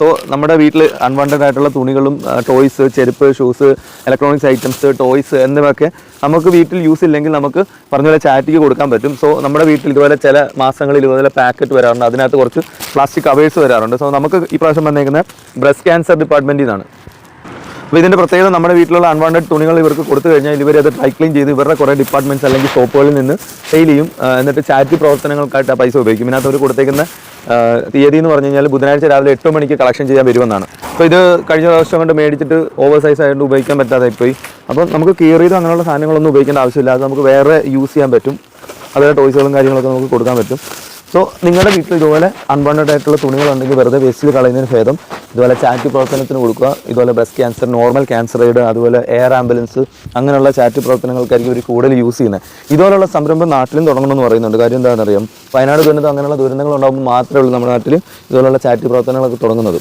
So നമ്മുടെ വീട്ടിൽ unwanted ആയിട്ടുള്ള തുണികളും ടോയ്സ്, ചെരുപ്പ്, ഷൂസ്, ഇലക്ട്രോണിക്സ് ഐറ്റംസ്, ടോയ്സ് എന്നിവയൊക്കെ നമുക്ക് വീട്ടിൽ യൂസ് ഇല്ലെങ്കിൽ നമുക്ക് പറഞ്ഞ പോലെ ചാരിറ്റിക്ക് കൊടുക്കാൻ പറ്റും. സോ നമ്മുടെ വീട്ടിൽ ഇതുപോലെ ചില മാസങ്ങളിൽ ഇതുപോലെ പാക്കറ്റ് വരാറുണ്ട്, അതിനകത്ത് കുറച്ച് പ്ലാസ്റ്റിക് കവേഴ്സ് വരാറുണ്ട്. സോ നമുക്ക് ഈ പ്രാവശ്യം വന്നേക്കുന്ന ബ്രസ്റ്റ് ക്യാൻസർ ഡിപ്പാർട്ട്മെൻറ്റിൽ നിന്നാണ്. അപ്പോൾ ഇതിൻ്റെ പ്രത്യേകത നമ്മുടെ വീട്ടിലുള്ള അൺവാണ്ടഡ് തുണികൾ ഇവർക്ക് കൊടുത്തു കഴിഞ്ഞാൽ ഇവർ അത് ഡ്രൈ ക്ലീൻ ചെയ്ത് ഇവരുടെ കുറേ ഡിപ്പാർട്ട്മെൻറ്റ്സ് അല്ലെങ്കിൽ ഷോപ്പുകളിൽ നിന്ന് സെയിൽ ചെയ്യും. എന്നിട്ട് ചാരിറ്റി പ്രവർത്തനങ്ങൾക്കായിട്ട് ആ പൈസ ഉപയോഗിക്കും. ഇതിനകത്ത് അവർ കൊടുത്തേക്കുന്ന തീയതി എന്ന് പറഞ്ഞു കഴിഞ്ഞാൽ ബുധനാഴ്ച രാവിലെ 8 മണിക്ക് കളക്ഷൻ ചെയ്യാൻ വരുമെന്നാണ്. അപ്പോൾ ഇത് കഴിഞ്ഞ ദിവസം കൊണ്ട് മേടിച്ചിട്ട് ഓവർ സൈസ് ആയതുകൊണ്ട് ഉപയോഗിക്കാൻ പറ്റാതായി പോയി. അപ്പോൾ നമുക്ക് കീറിയതും അങ്ങനെയുള്ള സാധനങ്ങളൊന്നും ഉപയോഗിക്കേണ്ട ആവശ്യമില്ല. അത് നമുക്ക് വേറെ യൂസ് ചെയ്യാൻ പറ്റും. അതുപോലെ ടോയ്സുകളും കാര്യങ്ങളൊക്കെ നമുക്ക് കൊടുക്കാൻ പറ്റും. സോ നിങ്ങളുടെ വീട്ടിൽ ഇതുപോലെ അൺവാണ്ടഡ് ആയിട്ടുള്ള തുണികളുണ്ടെങ്കിൽ വെറുതെ വേസ്റ്റിൽ കളയുന്നതിന് ഭേദം ഇതുപോലെ ചാരിറ്റി പ്രവർത്തനത്തിന് കൊടുക്കുക. ഇതുപോലെ breast cancer, normal cancer aid, അതുപോലെ എയർ ആംബുലൻസ് അങ്ങനെയുള്ള ചാരിറ്റി പ്രവർത്തനങ്ങൾക്കായിരിക്കും ഒരു കൂടുതൽ യൂസ് ചെയ്യുന്നത്. ഇതുപോലുള്ള സംരംഭം നാട്ടിലും തുടങ്ങണമെന്ന് പറയുന്നുണ്ട്. കാര്യം എന്താണെന്നറിയാം, വയനാട് ദുരന്തം അങ്ങനെയുള്ള ദുരന്തങ്ങൾ ഉണ്ടാകുമ്പോൾ മാത്രമേ ഉള്ളൂ നമ്മുടെ നാട്ടിൽ ഇതുപോലുള്ള ചാരിറ്റി പ്രവർത്തനങ്ങളൊക്കെ തുടങ്ങുന്നത്.